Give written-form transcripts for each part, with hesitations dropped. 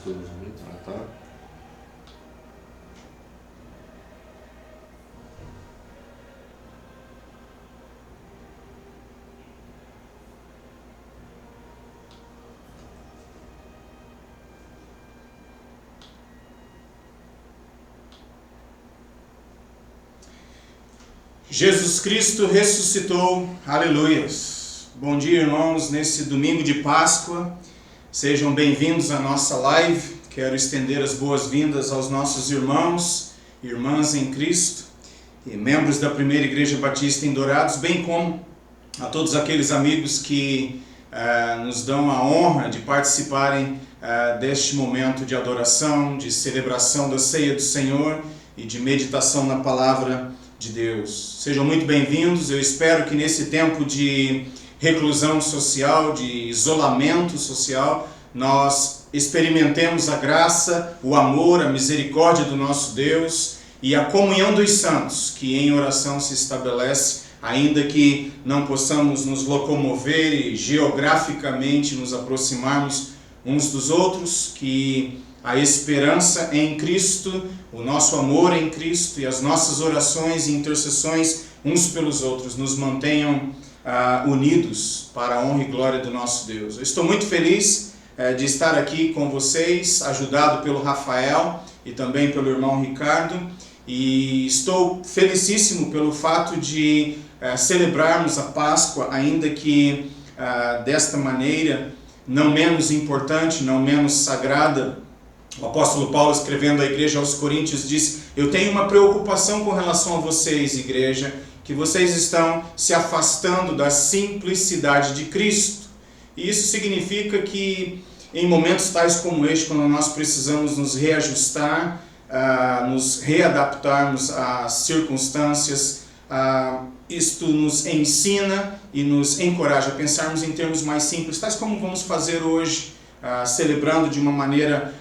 pastor Benjamin? Tá. Jesus Cristo ressuscitou, aleluias. Bom dia, irmãos, nesse domingo de Páscoa, sejam bem-vindos à nossa live. Quero estender as boas-vindas aos nossos irmãos e irmãs em Cristo e membros da Primeira Igreja Batista em Dourados, bem como a todos aqueles amigos que nos dão a honra de participarem deste momento de adoração, de celebração da ceia do Senhor e de meditação na palavra de Deus. Sejam muito bem-vindos. Eu espero que nesse tempo de reclusão social, de isolamento social, nós experimentemos a graça, o amor, a misericórdia do nosso Deus e a comunhão dos santos, que em oração se estabelece, ainda que não possamos nos locomover e geograficamente nos aproximarmos uns dos outros, que a esperança em Cristo, o nosso amor em Cristo e as nossas orações e intercessões uns pelos outros nos mantenham unidos para a honra e glória do nosso Deus. Eu estou muito feliz de estar aqui com vocês, ajudado pelo Rafael e também pelo irmão Ricardo, e estou felicíssimo pelo fato de celebrarmos a Páscoa, ainda que desta maneira, não menos importante, não menos sagrada. O apóstolo Paulo, escrevendo à igreja aos Coríntios, diz: eu tenho uma preocupação com relação a vocês, igreja, que vocês estão se afastando da simplicidade de Cristo. E isso significa que em momentos tais como este, quando nós precisamos nos reajustar, nos readaptarmos às circunstâncias, isto nos ensina e nos encoraja a pensarmos em termos mais simples, tais como vamos fazer hoje, celebrando de uma maneira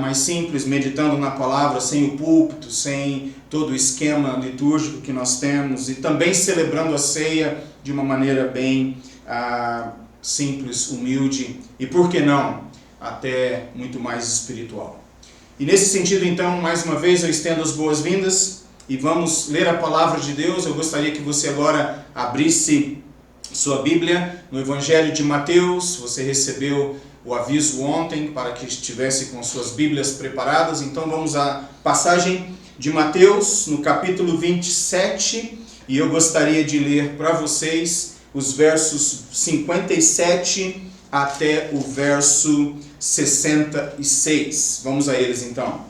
mais simples, meditando na palavra, sem o púlpito, sem todo o esquema litúrgico que nós temos, e também celebrando a ceia de uma maneira bem simples, humilde e, por que não, até muito mais espiritual. E nesse sentido, então, mais uma vez eu estendo as boas-vindas e vamos ler a palavra de Deus. Eu gostaria que você agora abrisse sua Bíblia no Evangelho de Mateus. Você recebeu o aviso ontem para que estivesse com suas Bíblias preparadas. Então vamos à passagem de Mateus, no capítulo 27, e eu gostaria de ler para vocês os versos 57 até o verso 66. Vamos a eles então.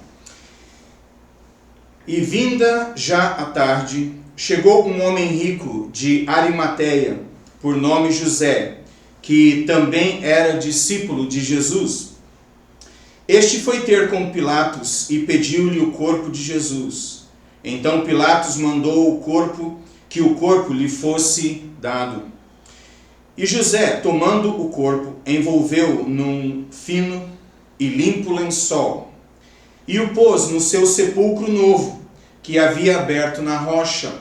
E vinda já a tarde, chegou um homem rico de Arimateia, por nome José, que também era discípulo de Jesus. Este foi ter com Pilatos e pediu-lhe o corpo de Jesus. Então Pilatos mandou que o corpo lhe fosse dado. E José, tomando o corpo, envolveu-o num fino e limpo lençol, e o pôs no seu sepulcro novo, que havia aberto na rocha,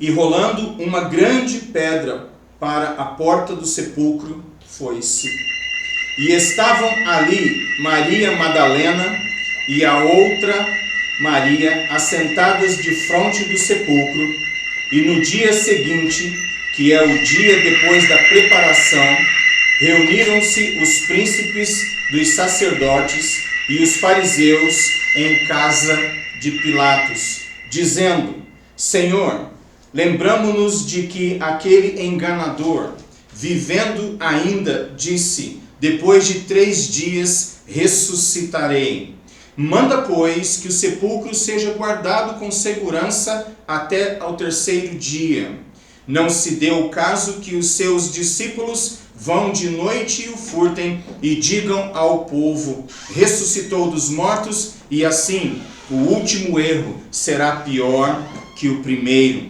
e rolando uma grande pedra para a porta do sepulcro, foi-se. E estavam ali Maria Madalena e a outra Maria assentadas defronte do sepulcro. E no dia seguinte, que é o dia depois da preparação, reuniram-se os príncipes dos sacerdotes e os fariseus em casa de Pilatos, dizendo: Senhor, lembramo-nos de que aquele enganador, vivendo ainda, disse: depois de 3 dias ressuscitarei. Manda, pois, que o sepulcro seja guardado com segurança até ao 3º dia. Não se deu o caso que os seus discípulos vão de noite e o furtem e digam ao povo: ressuscitou dos mortos, e assim o último erro será pior que o primeiro.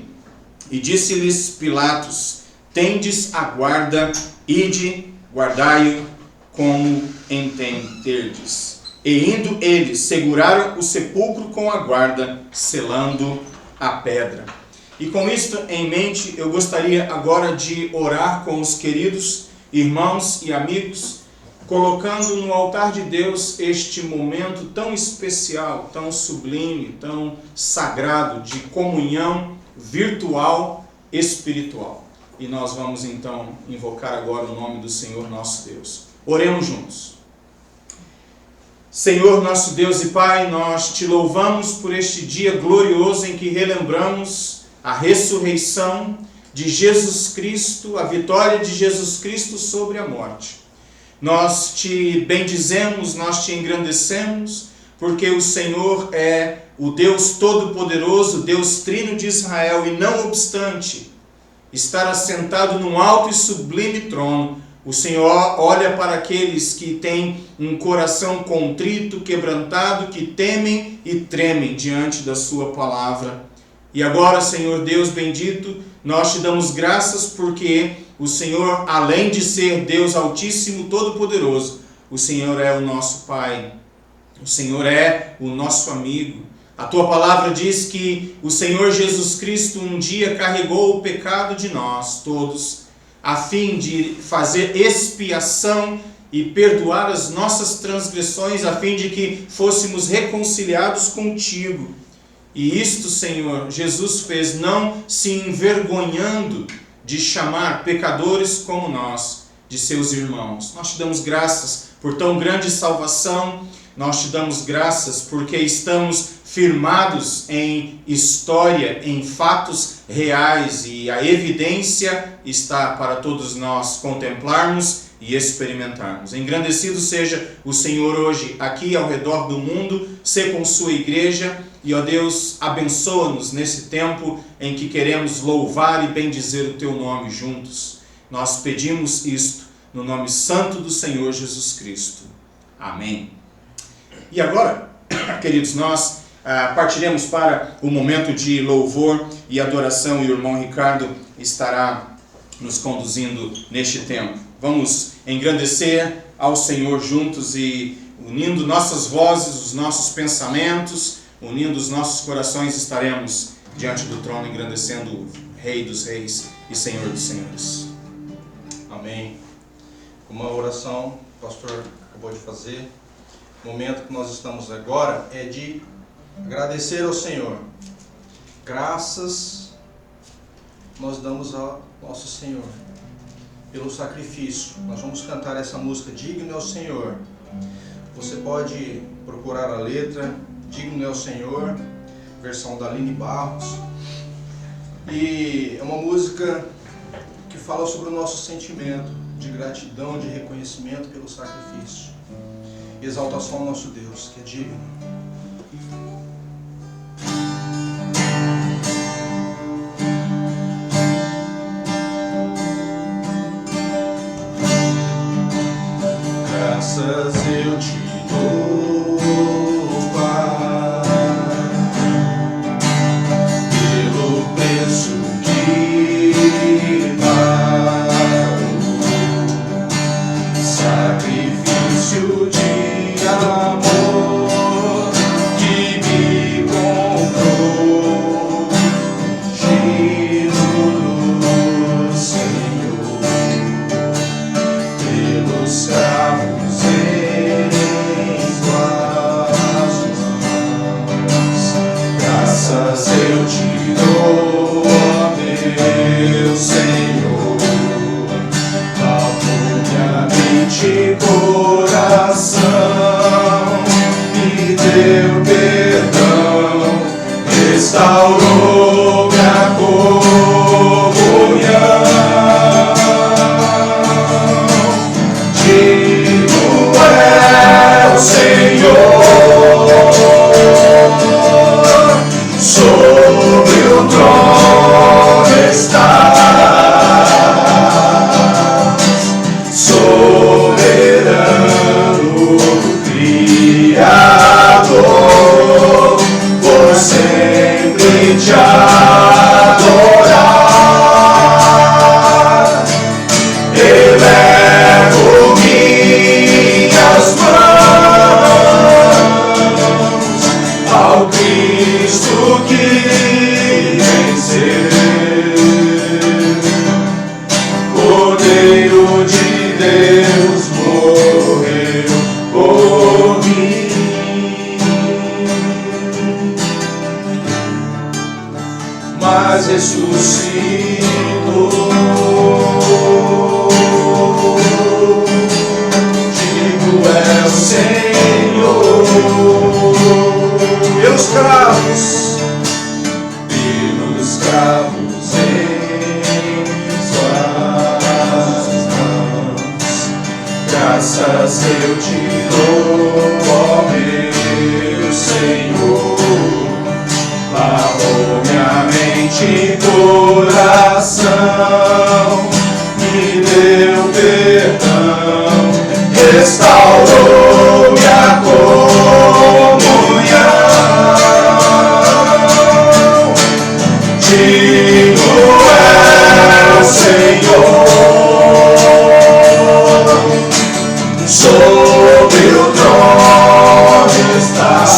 E disse-lhes Pilatos: tendes a guarda, ide, guardai-o como entenderdes. E indo eles, seguraram o sepulcro com a guarda, selando a pedra. E com isto em mente, eu gostaria agora de orar com os queridos irmãos e amigos colocando no altar de Deus este momento tão especial, tão sublime, tão sagrado de comunhão virtual, espiritual. E nós vamos então invocar agora o nome do Senhor nosso Deus. Oremos juntos. Senhor nosso Deus e Pai, nós te louvamos por este dia glorioso em que relembramos a ressurreição de Jesus Cristo, a vitória de Jesus Cristo sobre a morte. Nós te bendizemos, nós te engrandecemos, porque o Senhor é o Deus Todo-Poderoso, Deus Trino de Israel, e não obstante estar assentado num alto e sublime trono, o Senhor olha para aqueles que têm um coração contrito, quebrantado, que temem e tremem diante da sua palavra. E agora, Senhor Deus bendito, nós te damos graças porque o Senhor, além de ser Deus Altíssimo, Todo-Poderoso, o Senhor é o nosso Pai, o Senhor é o nosso amigo. A tua palavra diz que o Senhor Jesus Cristo um dia carregou o pecado de nós todos, a fim de fazer expiação e perdoar as nossas transgressões, a fim de que fôssemos reconciliados contigo. E isto, Senhor, Jesus fez não se envergonhando de chamar pecadores como nós, de seus irmãos. Nós te damos graças por tão grande salvação, nós te damos graças porque estamos firmados em história, em fatos reais, e a evidência está para todos nós contemplarmos e experimentarmos. Engrandecido seja o Senhor hoje aqui ao redor do mundo, ser com sua igreja, e ó Deus, abençoa-nos nesse tempo em que queremos louvar e bendizer o teu nome juntos. Nós pedimos isto no nome santo do Senhor Jesus Cristo. Amém. E agora, queridos, nós partiremos para o momento de louvor e adoração, e o irmão Ricardo estará nos conduzindo neste tempo. Vamos engrandecer ao Senhor juntos e unindo nossas vozes, os nossos pensamentos, unindo os nossos corações, estaremos diante do trono engrandecendo o Rei dos Reis e Senhor dos Senhores. Amém. Uma oração que o pastor acabou de fazer. O momento que nós estamos agora é de agradecer ao Senhor. Graças nós damos ao nosso Senhor pelo sacrifício. Nós vamos cantar essa música, Digno é o Senhor. Você pode procurar a letra, Digno é o Senhor, versão da Aline Barros. E é uma música que fala sobre o nosso sentimento de gratidão, de reconhecimento pelo sacrifício. Exaltação ao nosso Deus, que é digno. Graças eu te dou, Pai, pelo preço que pagou, sacrifício de amor que me comprou, giro do Senhor, pelos cravos em tuas mãos. Graças eu te dou, ó meu Senhor, calma minha mente e coração, me deu perdão, restaurou minha comunhão. Digno é o Senhor, sobre o trono está, soberano Criador, por sempre te adorar. Elevo minhas mãos ao Cristo que venceu, Cordeiro de Deus morreu. mas ressuscitou. Digo é o Senhor. Pelos cravos em suas mãos, graças eu te dou, ó meu Senhor. Lavou minha mente e coração, me deu perdão, restaurou minha comunhão. Digno é o Senhor, sobre o trono estás,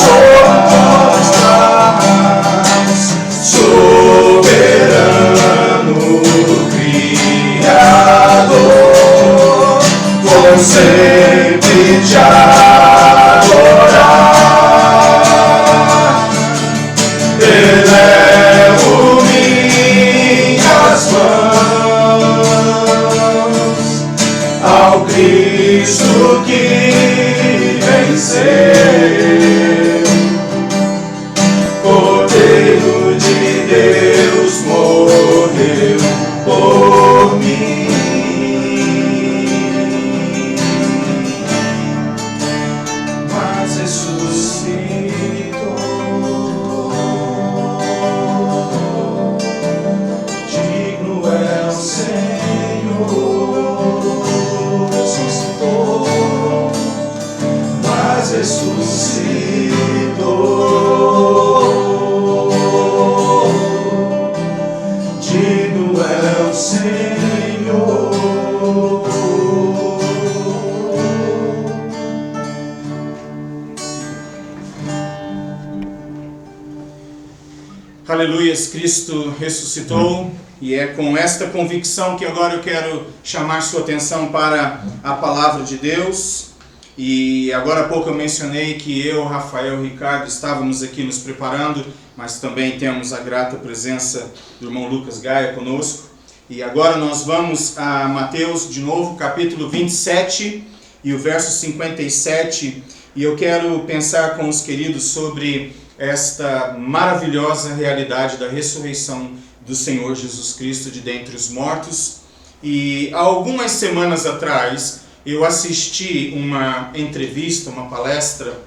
soberano Criador, vou sempre te adorar. Elevo minhas mãos ao Cristo que venceu, Cordeiro de Deus morreu por mim, mas ressuscitou. Digno é o Senhor, ressuscitou, mas ressuscitou. Digno é o Senhor. Aleluias, Cristo ressuscitou, e é com esta convicção que agora eu quero chamar sua atenção para a palavra de Deus. E agora há pouco eu mencionei que eu, Rafael e Ricardo estávamos aqui nos preparando, mas também temos a grata presença do irmão Lucas Gaia conosco. E agora nós vamos a Mateus de novo, capítulo 27 e o verso 57. E eu quero pensar com os queridos sobre esta maravilhosa realidade da ressurreição do Senhor Jesus Cristo de dentre os mortos. E há algumas semanas atrás eu assisti uma entrevista, uma palestra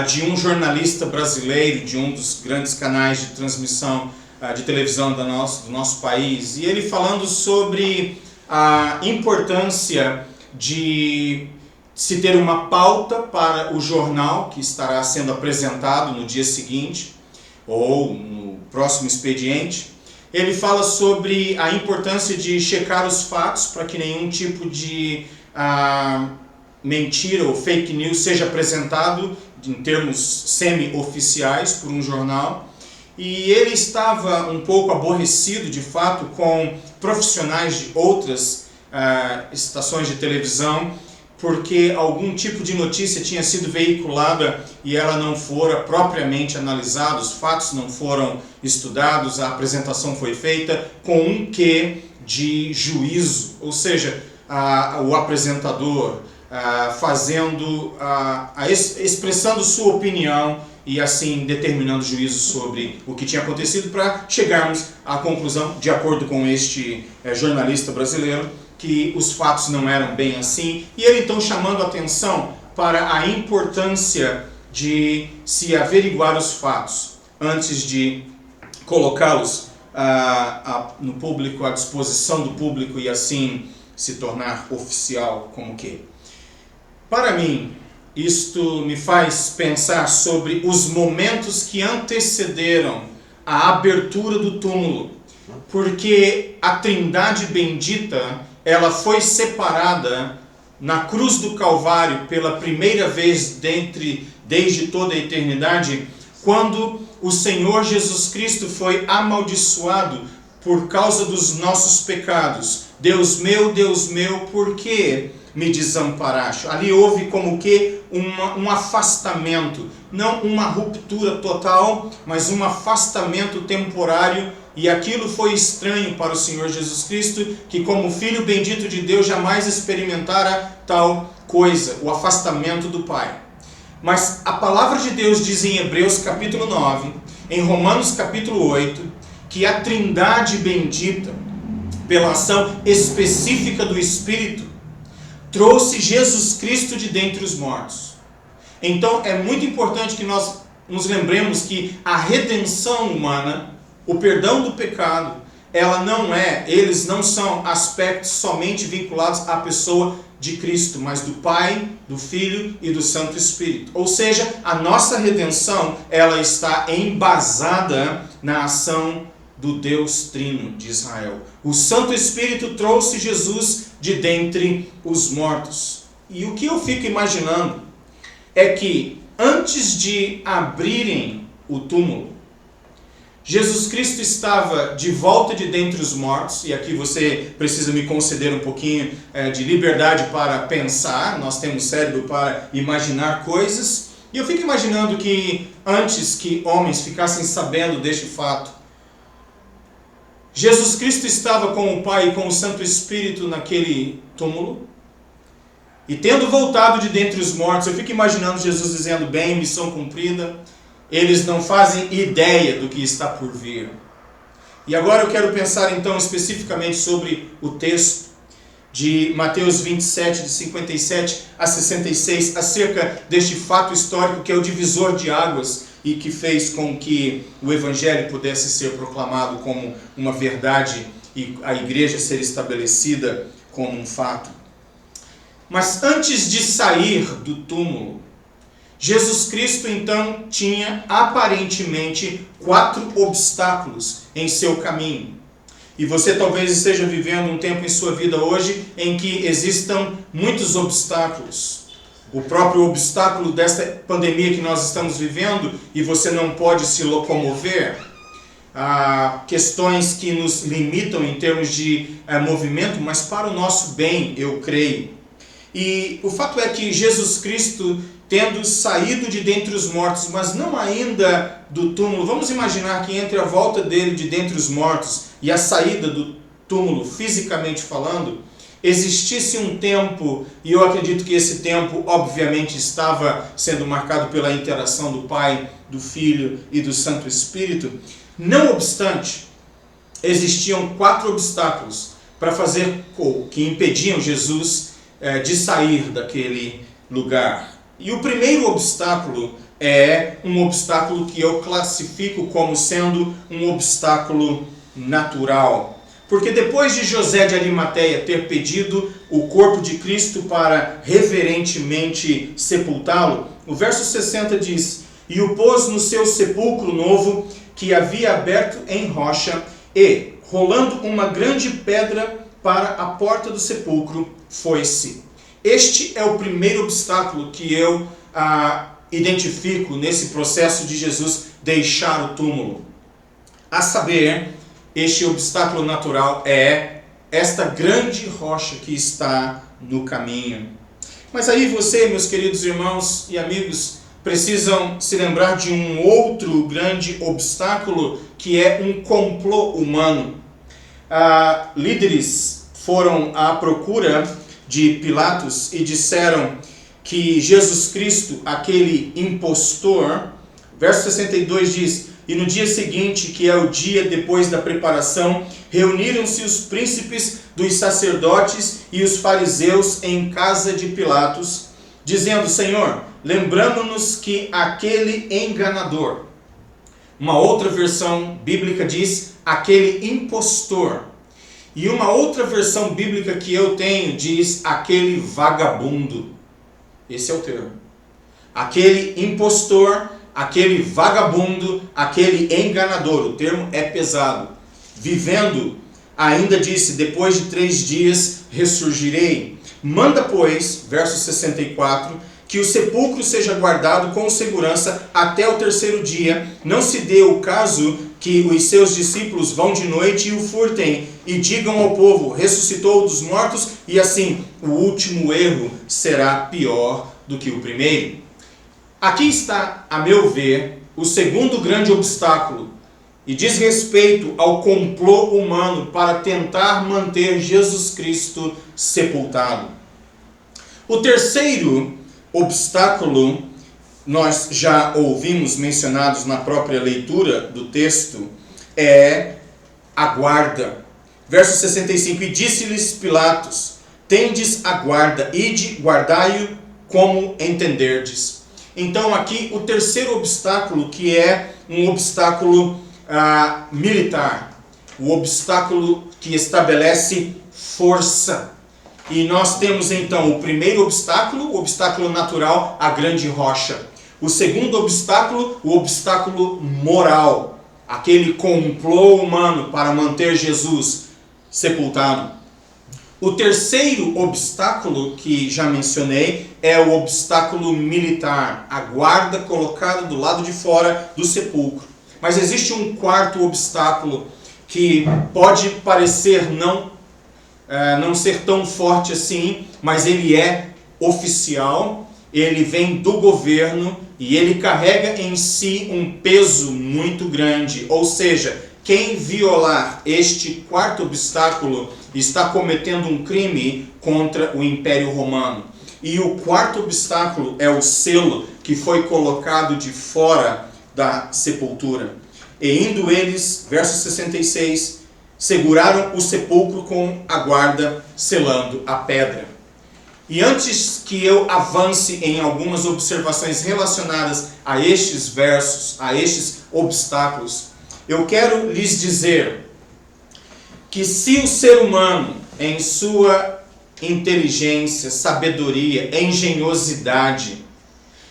de um jornalista brasileiro de um dos grandes canais de transmissão de televisão do nosso país, e ele falando sobre a importância de se ter uma pauta para o jornal que estará sendo apresentado no dia seguinte ou no próximo expediente. Ele fala sobre a importância de checar os fatos para que nenhum tipo de mentira ou fake news seja apresentado em termos semi-oficiais por um jornal. E ele estava um pouco aborrecido, de fato, com profissionais de outras estações de televisão, porque algum tipo de notícia tinha sido veiculada e ela não fora propriamente analisada, os fatos não foram estudados, a apresentação foi feita com um quê de juízo, ou seja, o apresentador expressando sua opinião e assim determinando juízo sobre o que tinha acontecido, para chegarmos à conclusão, de acordo com este jornalista brasileiro, que os fatos não eram bem assim. E ele então chamando a atenção para a importância de se averiguar os fatos antes de colocá-los no público, à disposição do público e assim se tornar oficial como que. Para mim, isto me faz pensar sobre os momentos que antecederam a abertura do túmulo, porque a Trindade bendita, ela foi separada na cruz do Calvário pela primeira vez desde toda a eternidade, quando o Senhor Jesus Cristo foi amaldiçoado por causa dos nossos pecados. Deus meu, por que me desamparaste. Ali houve como que um afastamento, não uma ruptura total, mas um afastamento temporário. E aquilo foi estranho para o Senhor Jesus Cristo, que como Filho bendito de Deus jamais experimentara tal coisa, o afastamento do Pai. Mas a palavra de Deus diz em Hebreus capítulo 9, em Romanos capítulo 8, que a Trindade bendita, pela ação específica do Espírito, trouxe Jesus Cristo de dentre os mortos. Então é muito importante que nós nos lembremos que a redenção humana, o perdão do pecado, eles não são aspectos somente vinculados à pessoa de Cristo, mas do Pai, do Filho e do Santo Espírito. Ou seja, a nossa redenção, ela está embasada na ação do Deus Trino de Israel. O Santo Espírito trouxe Jesus de dentre os mortos. E o que eu fico imaginando é que antes de abrirem o túmulo, Jesus Cristo estava de volta de dentre os mortos, e aqui você precisa me conceder um pouquinho de liberdade para pensar, nós temos cérebro para imaginar coisas, e eu fico imaginando que antes que homens ficassem sabendo deste fato, Jesus Cristo estava com o Pai e com o Santo Espírito naquele túmulo, e tendo voltado de dentre os mortos, eu fico imaginando Jesus dizendo, bem, missão cumprida. Eles não fazem ideia do que está por vir. E agora eu quero pensar então especificamente sobre o texto de Mateus 27, de 57 a 66, acerca deste fato histórico que é o divisor de águas e que fez com que o Evangelho pudesse ser proclamado como uma verdade e a igreja ser estabelecida como um fato. Mas antes de sair do túmulo, Jesus Cristo então tinha aparentemente 4 obstáculos em seu caminho. E você talvez esteja vivendo um tempo em sua vida hoje em que existam muitos obstáculos. O próprio obstáculo desta pandemia que nós estamos vivendo e você não pode se locomover. Questões que nos limitam em termos de movimento, mas para o nosso bem, eu creio. E o fato é que Jesus Cristo, tendo saído de dentre os mortos, mas não ainda do túmulo, vamos imaginar que entre a volta dele de dentre os mortos e a saída do túmulo, fisicamente falando, existisse um tempo, e eu acredito que esse tempo obviamente estava sendo marcado pela interação do Pai, do Filho e do Santo Espírito. Não obstante, existiam 4 obstáculos para fazer que impediam Jesus de sair daquele lugar. E o primeiro obstáculo é um obstáculo que eu classifico como sendo um obstáculo natural. Porque depois de José de Arimateia ter pedido o corpo de Cristo para reverentemente sepultá-lo, o verso 60 diz, e o pôs no seu sepulcro novo que havia aberto em rocha e, rolando uma grande pedra para a porta do sepulcro, foi-se. Este é o primeiro obstáculo que eu identifico nesse processo de Jesus deixar o túmulo. A saber, este obstáculo natural é esta grande rocha que está no caminho. Mas aí você, meus queridos irmãos e amigos, precisam se lembrar de um outro grande obstáculo que é um complô humano. Líderes foram à procura de Pilatos e disseram que Jesus Cristo, aquele impostor, verso 62 diz, e no dia seguinte, que é o dia depois da preparação, reuniram-se os príncipes dos sacerdotes e os fariseus em casa de Pilatos, dizendo, Senhor, lembramo-nos que aquele enganador, uma outra versão bíblica diz, aquele impostor, e uma outra versão bíblica que eu tenho diz, aquele vagabundo. Esse é o termo. Aquele impostor, aquele vagabundo, aquele enganador. O termo é pesado. Vivendo, ainda disse, depois de 3 dias ressurgirei. Manda, pois, verso 64, que o sepulcro seja guardado com segurança até o 3º dia. Não se dê o caso que os seus discípulos vão de noite e o furtem e digam ao povo, ressuscitou dos mortos, e assim o último erro será pior do que o primeiro. Aqui está, a meu ver, o segundo grande obstáculo e diz respeito ao complô humano para tentar manter Jesus Cristo sepultado. O terceiro obstáculo, nós já ouvimos mencionados na própria leitura do texto, é a guarda. Verso 65, e disse-lhes Pilatos, tendes a guarda, ide, guardai-o como entenderdes. Então aqui o terceiro obstáculo, que é um obstáculo militar, o obstáculo que estabelece força. E nós temos então o primeiro obstáculo, o obstáculo natural, a grande rocha. O segundo obstáculo, o obstáculo moral, aquele complô humano para manter Jesus sepultado. O terceiro obstáculo que já mencionei é o obstáculo militar, a guarda colocada do lado de fora do sepulcro. Mas existe um quarto obstáculo que pode parecer não ser tão forte assim, mas ele é oficial, ele vem do governo e ele carrega em si um peso muito grande. Ou seja, quem violar este quarto obstáculo está cometendo um crime contra o Império Romano. E o quarto obstáculo é o selo que foi colocado de fora da sepultura. E indo eles, verso 66, seguraram o sepulcro com a guarda, selando a pedra. E antes que eu avance em algumas observações relacionadas a estes versos, a estes obstáculos, eu quero lhes dizer que se o ser humano, em sua inteligência, sabedoria, engenhosidade,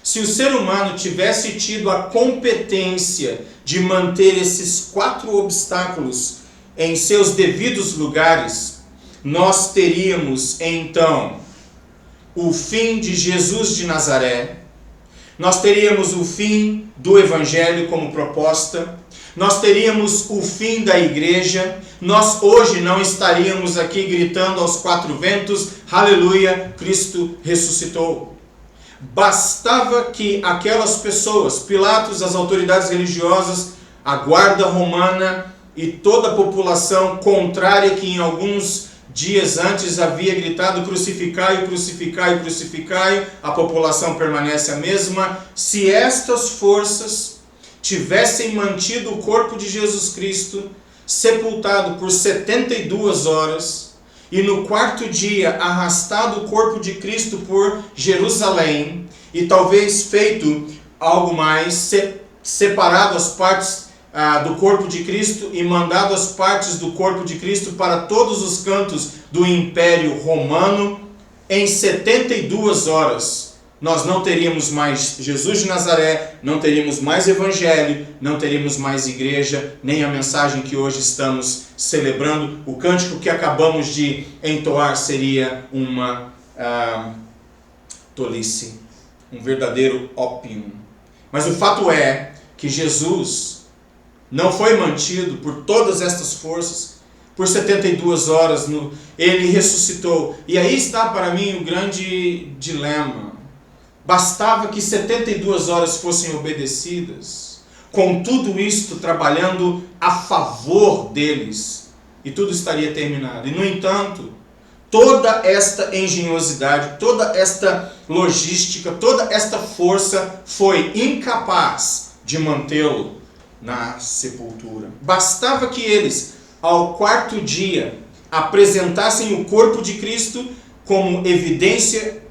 se o ser humano tivesse tido a competência de manter esses quatro obstáculos em seus devidos lugares, nós teríamos então o fim de Jesus de Nazaré, nós teríamos o fim do Evangelho como proposta, nós teríamos o fim da igreja, nós hoje não estaríamos aqui gritando aos quatro ventos, aleluia, Cristo ressuscitou. Bastava que aquelas pessoas, Pilatos, as autoridades religiosas, a guarda romana e toda a população contrária que em alguns dias antes havia gritado crucificai, crucificai, crucificai, a população permanece a mesma. Se estas forças tivessem mantido o corpo de Jesus Cristo sepultado por 72 horas e no quarto dia arrastado o corpo de Cristo por Jerusalém e talvez feito algo mais, separado as partes do corpo de Cristo e mandado as partes do corpo de Cristo para todos os cantos do Império Romano, em 72 horas nós não teríamos mais Jesus de Nazaré, não teríamos mais Evangelho, não teríamos mais igreja, nem a mensagem que hoje estamos celebrando. O cântico que acabamos de entoar seria uma tolice, um verdadeiro ópio. Mas o fato é que Jesus não foi mantido por todas estas forças, por 72 horas, ele ressuscitou. E aí está para mim o grande dilema. Bastava que 72 horas fossem obedecidas, com tudo isto trabalhando a favor deles, e tudo estaria terminado. E no entanto, toda esta engenhosidade, toda esta logística, toda esta força foi incapaz de mantê-lo na sepultura. Bastava que eles, ao quarto dia, apresentassem o corpo de Cristo como evidência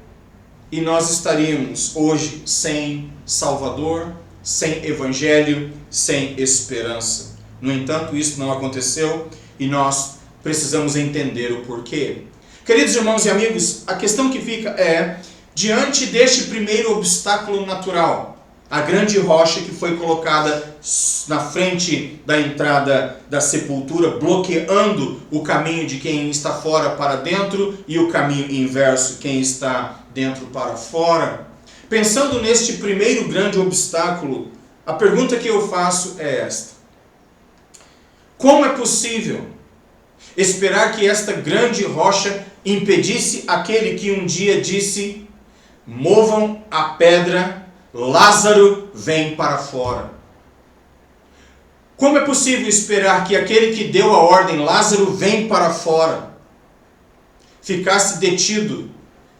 e nós estaríamos hoje sem Salvador, sem Evangelho, sem esperança. No entanto, isso não aconteceu e nós precisamos entender o porquê. Queridos irmãos e amigos, a questão que fica é, diante deste primeiro obstáculo natural, a grande rocha que foi colocada na frente da entrada da sepultura, bloqueando o caminho de quem está fora para dentro e o caminho inverso, quem está dentro para fora. Pensando neste primeiro grande obstáculo, a pergunta que eu faço é esta: Como é possível esperar que esta grande rocha impedisse aquele que um dia disse: movam a pedra, Lázaro vem para fora? Como é possível esperar que aquele que deu a ordem, Lázaro vem para fora, ficasse detido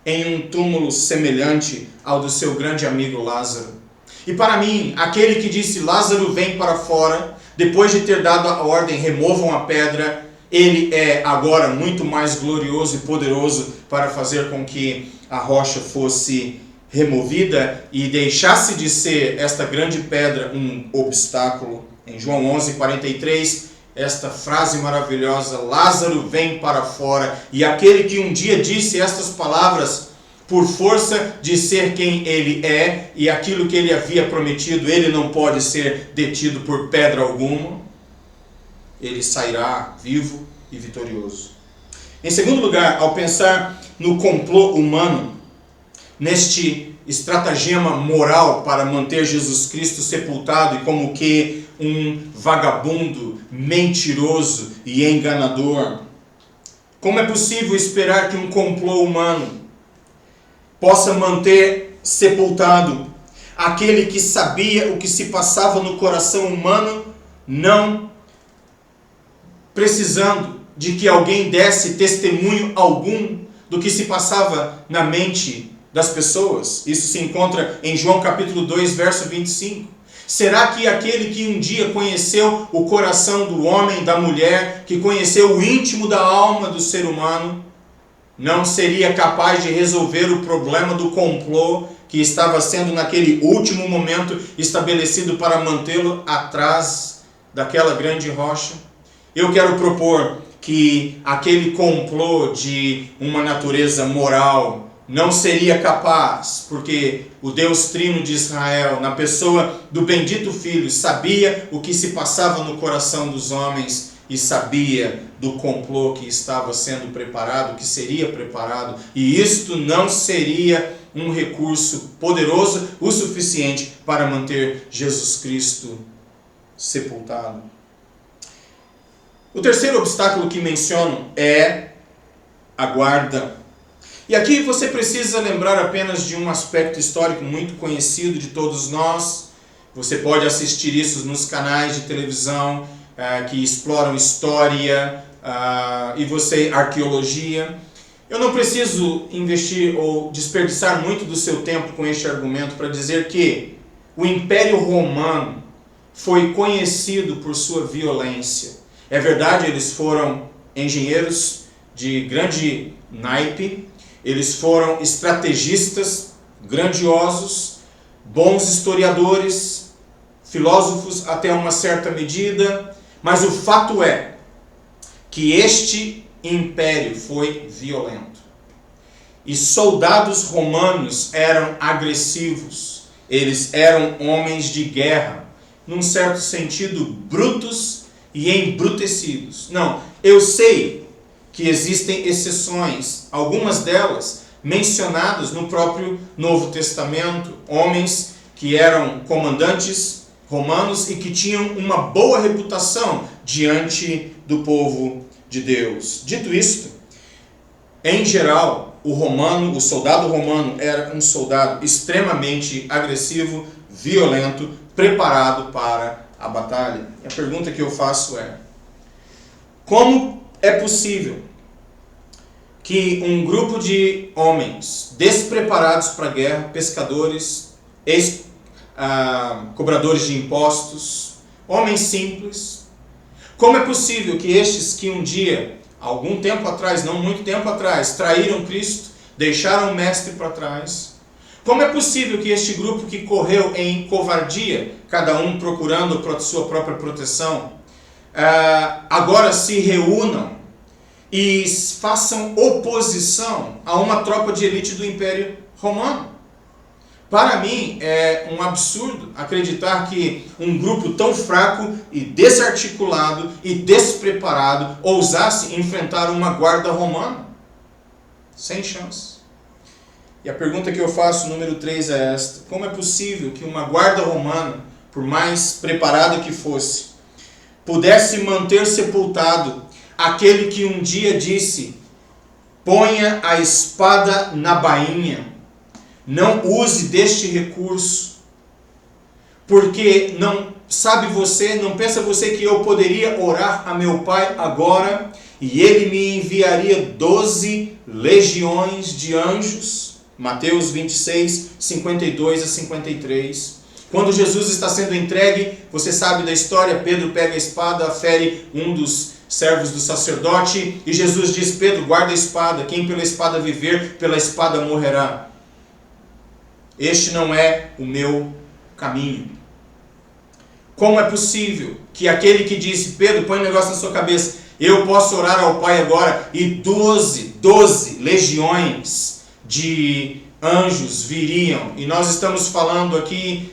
em um túmulo semelhante ao do seu grande amigo Lázaro? E para mim, aquele que disse Lázaro vem para fora, depois de ter dado a ordem, removam a pedra, ele é agora muito mais glorioso e poderoso para fazer com que a rocha fosse removida e deixasse de ser esta grande pedra um obstáculo. Em João 11:43, esta frase maravilhosa: Lázaro vem para fora. E aquele que um dia disse estas palavras, por força de ser quem ele é e aquilo que ele havia prometido, ele não pode ser detido por pedra alguma. Ele sairá vivo e vitorioso. Em segundo lugar, ao pensar no complô humano, neste estratagema moral para manter Jesus Cristo sepultado e como que um vagabundo, mentiroso e enganador, como é possível esperar que um complô humano possa manter sepultado aquele que sabia o que se passava no coração humano, não precisando de que alguém desse testemunho algum do que se passava na mente das pessoas? Isso se encontra em João capítulo 2, verso 25. Será que aquele que um dia conheceu o coração do homem, da mulher, que conheceu o íntimo da alma do ser humano, não seria capaz de resolver o problema do complô que estava sendo naquele último momento estabelecido para mantê-lo atrás daquela grande rocha? Eu quero propor que aquele complô de uma natureza moral não seria capaz, porque o Deus Trino de Israel, na pessoa do bendito Filho, sabia o que se passava no coração dos homens e sabia do complô que estava sendo preparado, que seria preparado, e isto não seria um recurso poderoso o suficiente para manter Jesus Cristo sepultado. O terceiro obstáculo que menciono é a guarda. E aqui você precisa lembrar apenas de um aspecto histórico muito conhecido de todos nós. Você pode assistir isso nos canais de televisão que exploram história e arqueologia. Eu não preciso investir ou desperdiçar muito do seu tempo com este argumento para dizer que o Império Romano foi conhecido por sua violência. É verdade, eles foram engenheiros de grande naipe, eles foram estrategistas grandiosos, bons historiadores, filósofos até uma certa medida, mas o fato é que este império foi violento. E soldados romanos eram agressivos, eles eram homens de guerra, num certo sentido brutos e embrutecidos. Não, eu sei que existem exceções, algumas delas mencionadas no próprio Novo Testamento, homens que eram comandantes romanos e que tinham uma boa reputação diante do povo de Deus. Dito isto, em geral, o soldado romano era um soldado extremamente agressivo, violento, preparado para a batalha. E a pergunta que eu faço é: como é possível que um grupo de homens despreparados para a guerra, pescadores, cobradores de impostos, homens simples, como é possível que estes que um dia, algum tempo atrás, não muito tempo atrás, traíram Cristo, deixaram o Mestre para trás, como é possível que este grupo que correu em covardia, cada um procurando sua própria proteção, agora se reúnam e façam oposição a uma tropa de elite do Império Romano? Para mim é um absurdo acreditar que um grupo tão fraco e desarticulado e despreparado ousasse enfrentar uma guarda romana. Sem chance. E a pergunta que eu faço, número 3, é esta: como é possível que uma guarda romana, por mais preparada que fosse, pudesse manter sepultado aquele que um dia disse: ponha a espada na bainha, não use deste recurso, porque não pensa você que eu poderia orar a meu Pai agora e ele me enviaria 12 legiões de anjos? Mateus 26, 52 a 53. Quando Jesus está sendo entregue, você sabe da história, Pedro pega a espada, fere um dos servos do sacerdote, e Jesus diz: Pedro, guarda a espada, quem pela espada viver, pela espada morrerá. Este não é o meu caminho. Como é possível que aquele que disse: Pedro, põe um negócio na sua cabeça, eu posso orar ao Pai agora, e 12 legiões de anjos viriam? E nós estamos falando aqui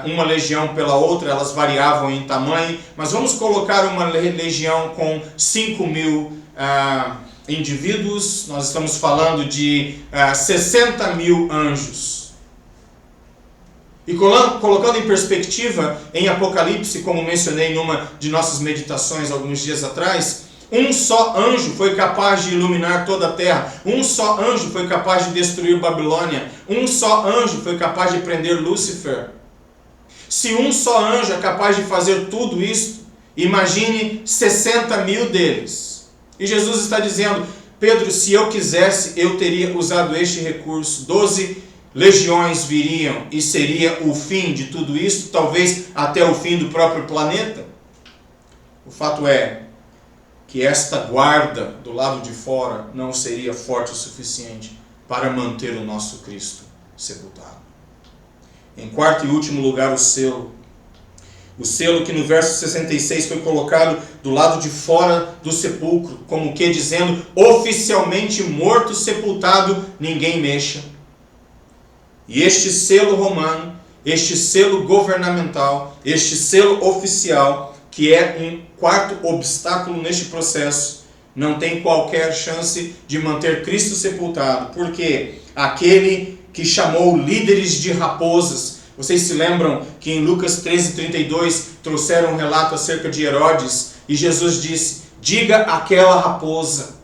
uma legião pela outra, elas variavam em tamanho, mas vamos colocar uma legião com 5.000 indivíduos, nós estamos falando de 60.000 anjos. E colocando em perspectiva, em Apocalipse, como mencionei em uma de nossas meditações alguns dias atrás, um só anjo foi capaz de iluminar toda a terra, um só anjo foi capaz de destruir Babilônia, um só anjo foi capaz de prender Lúcifer. Se um só anjo é capaz de fazer tudo isso, imagine 60.000 deles. E Jesus está dizendo: Pedro, se eu quisesse, eu teria usado este recurso. 12 legiões viriam e seria o fim de tudo isso, talvez até o fim do próprio planeta. O fato é que esta guarda do lado de fora não seria forte o suficiente para manter o nosso Cristo sepultado. Em quarto e último lugar, o selo. O selo que no verso 66 foi colocado do lado de fora do sepulcro, como que dizendo: oficialmente morto, sepultado, ninguém mexa. E este selo romano, este selo governamental, este selo oficial, que é um quarto obstáculo neste processo, não tem qualquer chance de manter Cristo sepultado, porque aquele que chamou líderes de raposas, vocês se lembram que em Lucas 13:32 trouxeram um relato acerca de Herodes, e Jesus disse: diga àquela raposa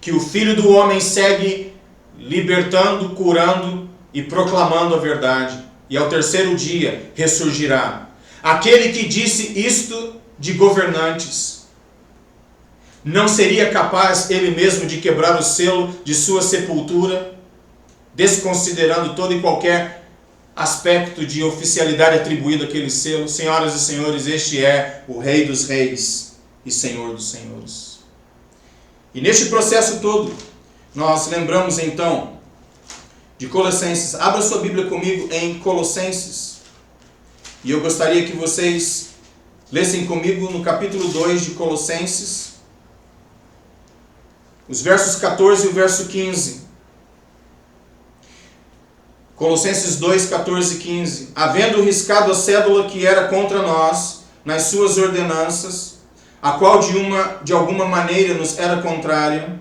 que o Filho do Homem segue libertando, curando e proclamando a verdade, e ao terceiro dia ressurgirá. Aquele que disse isto de governantes, não seria capaz ele mesmo de quebrar o selo de sua sepultura, desconsiderando todo e qualquer aspecto de oficialidade atribuído àquele selo? Senhoras e senhores, este é o Rei dos Reis e Senhor dos Senhores. E neste processo todo, nós lembramos então de Colossenses. Abra sua Bíblia comigo em Colossenses. E eu gostaria que vocês lessem comigo no capítulo 2 de Colossenses, os versos 14 e o verso 15. Colossenses 2, 14 e 15. Havendo riscado a cédula que era contra nós, nas suas ordenanças, a qual de alguma maneira nos era contrária,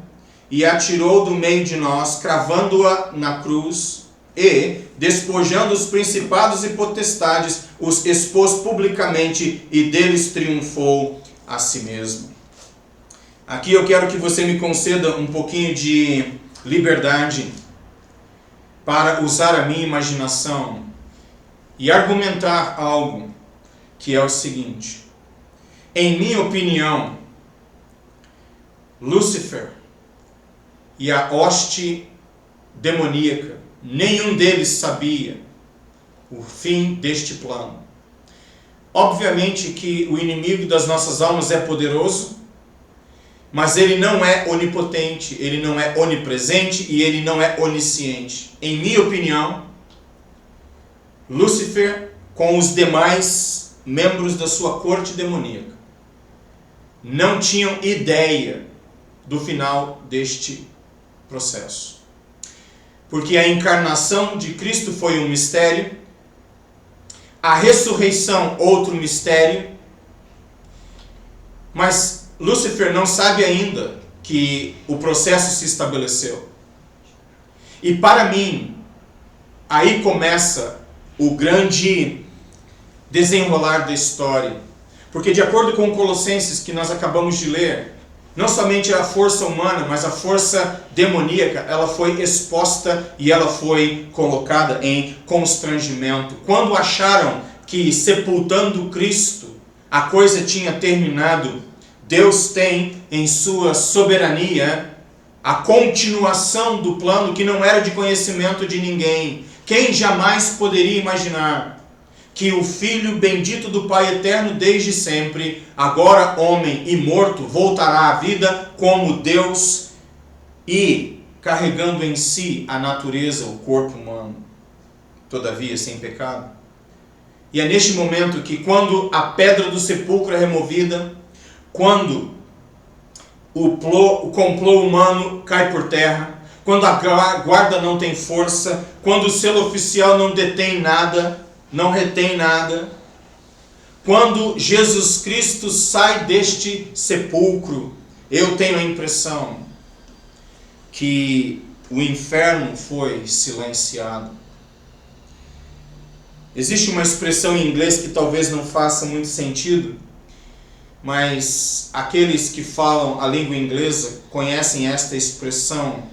e a tirou do meio de nós, cravando-a na cruz, e, despojando os principados e potestades, os expôs publicamente, e deles triunfou a si mesmo. Aqui eu quero que você me conceda um pouquinho de liberdade para usar a minha imaginação e argumentar algo que é o seguinte: em minha opinião, Lúcifer e a hoste demoníaca, nenhum deles sabia o fim deste plano. Obviamente que o inimigo das nossas almas é poderoso, mas ele não é onipotente, ele não é onipresente e ele não é onisciente. Em minha opinião, Lúcifer, com os demais membros da sua corte demoníaca, não tinham ideia do final deste processo. Porque a encarnação de Cristo foi um mistério, a ressurreição outro mistério, mas Lúcifer não sabe ainda que o processo se estabeleceu. E para mim, aí começa o grande desenrolar da história. Porque de acordo com Colossenses, que nós acabamos de ler, não somente a força humana, mas a força demoníaca, ela foi exposta e ela foi colocada em constrangimento. Quando acharam que sepultando Cristo a coisa tinha terminado, Deus tem em sua soberania a continuação do plano que não era de conhecimento de ninguém. Quem jamais poderia imaginar que o Filho bendito do Pai eterno desde sempre, agora homem e morto, voltará à vida como Deus e carregando em si a natureza, o corpo humano, todavia sem pecado? E é neste momento que, quando a pedra do sepulcro é removida, quando o complô humano cai por terra, quando a guarda não tem força, quando o selo oficial não detém nada, não retém nada, quando Jesus Cristo sai deste sepulcro, eu tenho a impressão que o inferno foi silenciado. Existe uma expressão em inglês que talvez não faça muito sentido, mas aqueles que falam a língua inglesa conhecem esta expressão,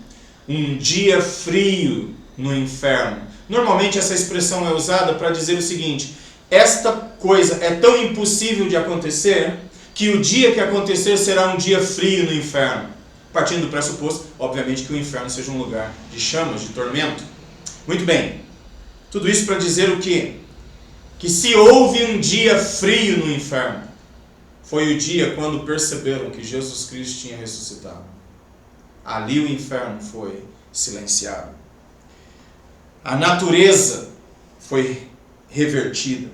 um dia frio no inferno. Normalmente essa expressão é usada para dizer o seguinte: esta coisa é tão impossível de acontecer que o dia que acontecer será um dia frio no inferno. Partindo do pressuposto, obviamente, que o inferno seja um lugar de chamas, de tormento. Muito bem, tudo isso para dizer o quê? Que se houve um dia frio no inferno, foi o dia quando perceberam que Jesus Cristo tinha ressuscitado. Ali o inferno foi silenciado. A natureza foi revertida.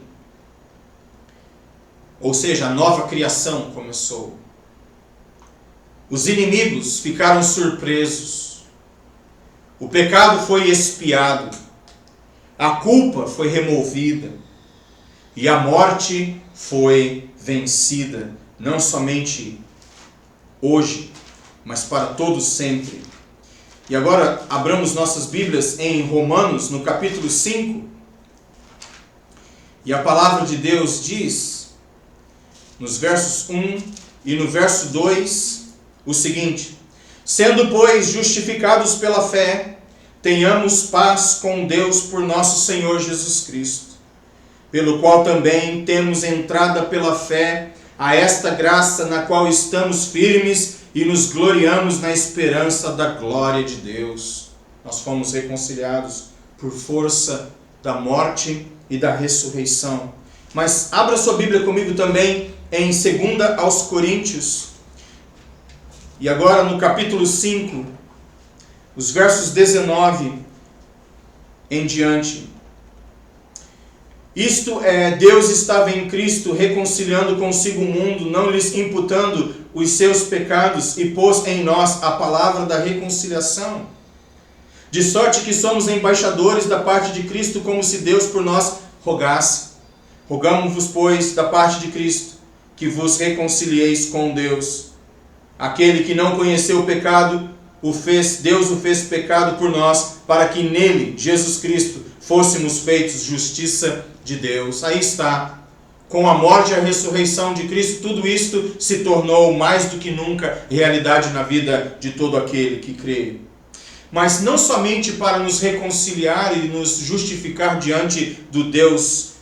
Ou seja, a nova criação começou. Os inimigos ficaram surpresos. O pecado foi expiado. A culpa foi removida. E a morte foi vencida. Não somente hoje, mas para todos sempre. E agora abramos nossas Bíblias em Romanos, no capítulo 5. E a palavra de Deus diz, nos versos 1 e no verso 2, o seguinte: sendo, pois, justificados pela fé, tenhamos paz com Deus por nosso Senhor Jesus Cristo, pelo qual também temos entrada pela fé a esta graça na qual estamos firmes e nos gloriamos na esperança da glória de Deus. Nós fomos reconciliados por força da morte e da ressurreição. Mas abra sua Bíblia comigo também em 2 aos Coríntios. E agora no capítulo 5, os versos 19 em diante. Isto é, Deus estava em Cristo reconciliando consigo o mundo, não lhes imputando os seus pecados, e pôs em nós a palavra da reconciliação. De sorte que somos embaixadores da parte de Cristo, como se Deus por nós rogasse. Rogamo-vos, pois, da parte de Cristo, que vos reconcilieis com Deus. Aquele que não conheceu o pecado, Deus o fez pecado por nós, para que nele, Jesus Cristo, fôssemos feitos justiça de Deus. Aí está. Com a morte e a ressurreição de Cristo, tudo isto se tornou mais do que nunca realidade na vida de todo aquele que crê. Mas não somente para nos reconciliar e nos justificar diante do Deus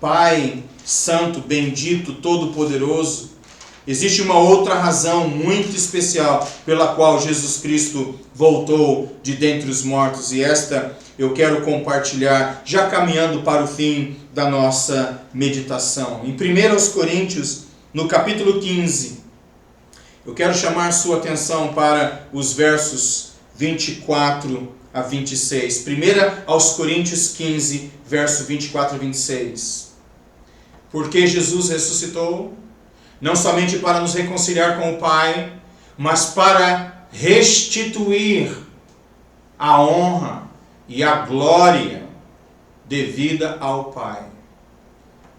Pai Santo, bendito, todo-poderoso, existe uma outra razão muito especial pela qual Jesus Cristo voltou de dentre os mortos, e esta eu quero compartilhar, já caminhando para o fim da nossa meditação. Em 1 Coríntios, no capítulo 15, eu quero chamar sua atenção para os versos 24 a 26. 1 aos Coríntios 15, verso 24 a 26. Porque Jesus ressuscitou, não somente para nos reconciliar com o Pai, mas para restituir a honra e a glória devida ao Pai.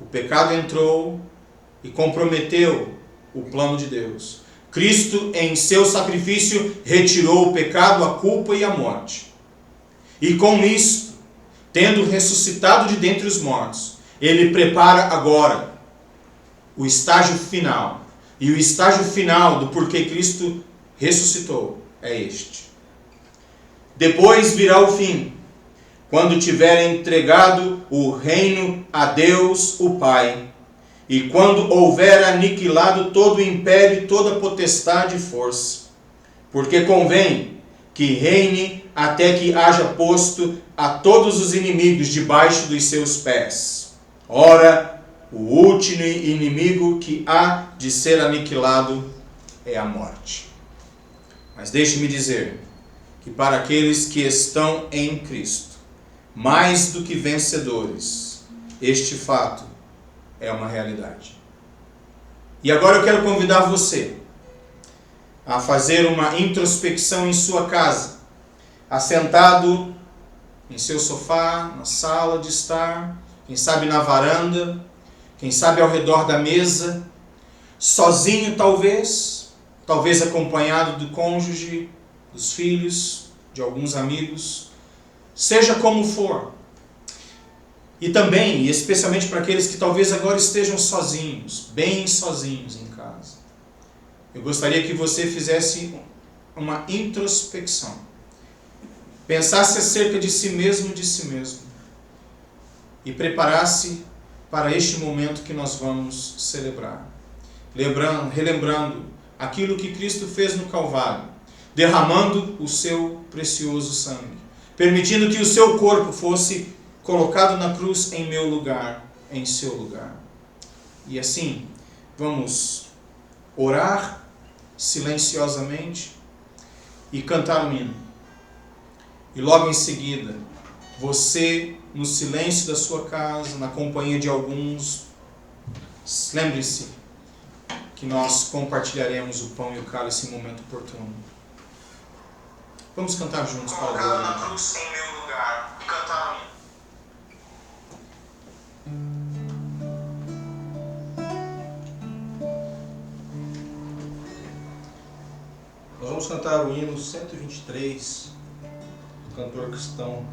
O pecado entrou e comprometeu o plano de Deus. Cristo, em seu sacrifício, retirou o pecado, a culpa e a morte. E com isso, tendo ressuscitado de dentre os mortos, Ele prepara agora o estágio final. E o estágio final do porquê Cristo ressuscitou é este. Depois virá o fim, quando tiver entregado o reino a Deus, o Pai, e quando houver aniquilado todo o império, e toda potestade e força. Porque convém que reine até que haja posto a todos os inimigos debaixo dos seus pés. Ora, o último inimigo que há de ser aniquilado é a morte. Mas deixe-me dizer que para aqueles que estão em Cristo, mais do que vencedores, este fato é uma realidade. E agora eu quero convidar você a fazer uma introspecção em sua casa, assentado em seu sofá, na sala de estar, quem sabe na varanda, quem sabe ao redor da mesa, sozinho talvez acompanhado do cônjuge, dos filhos, de alguns amigos, seja como for. E também, e especialmente para aqueles que talvez agora estejam sozinhos, bem sozinhos em casa. Eu gostaria que você fizesse uma introspecção. Pensasse acerca de si mesmo, e preparasse para este momento que nós vamos celebrar. Relembrando aquilo que Cristo fez no Calvário, derramando o seu precioso sangue, permitindo que o seu corpo fosse colocado na cruz em meu lugar, em seu lugar. E assim, vamos orar silenciosamente e cantar um hino. E logo em seguida, você, no silêncio da sua casa, na companhia de alguns, lembre-se que nós compartilharemos o pão e o cálice em momento oportuno. Vamos cantar juntos para a glória. Na cruz em meu lugar e cantar um hino. Nós vamos cantar o hino 123, do cantor cristão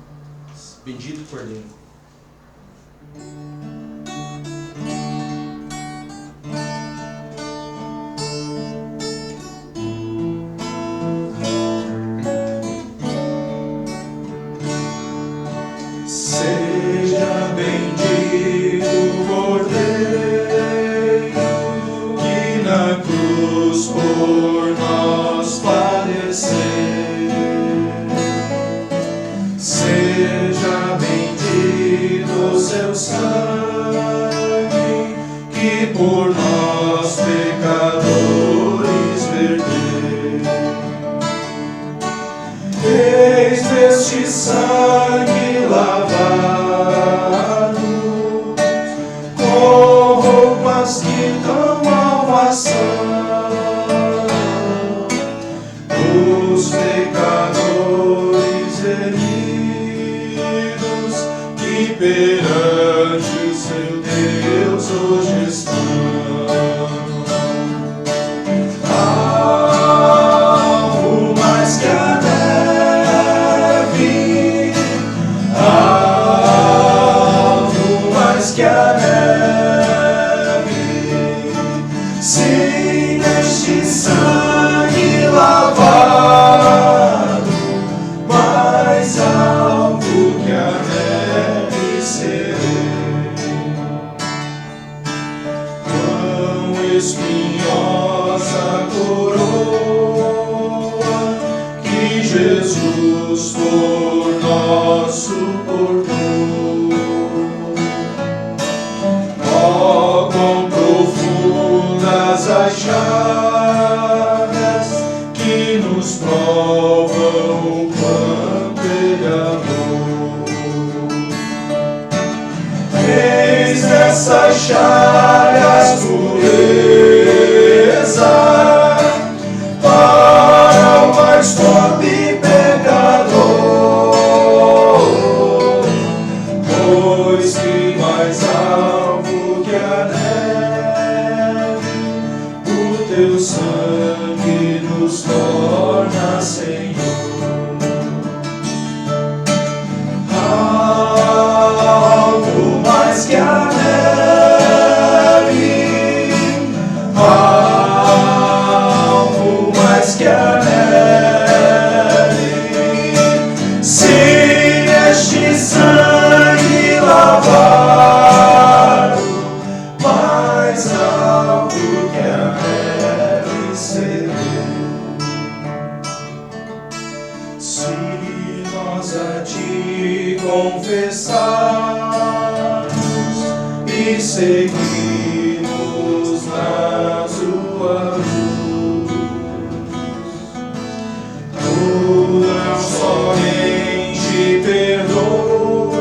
Bendito Cordeiro. Seja bendito o Cordeiro que na cruz por nós padeceu. Seja bendito o seu sangue que por nós pecadores verteu. Eis deste sangue lavado com roupas que dão salvação, os pecadores remidos que perante o seu Deus hoje estão. Algo mais que a neve, algo mais que a neve, sim, neste sangue lavado, mais alvo que a neve serei. Quão espinhosa coroa que Jesus por nós suportou. Ó, quão profundas as chagas que nos provam o quanto Ele amou. Eis nessas chagas pureza para o mais pobre pecador, pois que mais alvo que a neve, o teu sangue nos torna, Senhor. Algo mais que a neve, alvo mais que a neve, se este sangue lavar, mais alvo que a neve serei. Se nós a ti confessarmos e seguirmos na sua luz, tu não somente perdoas,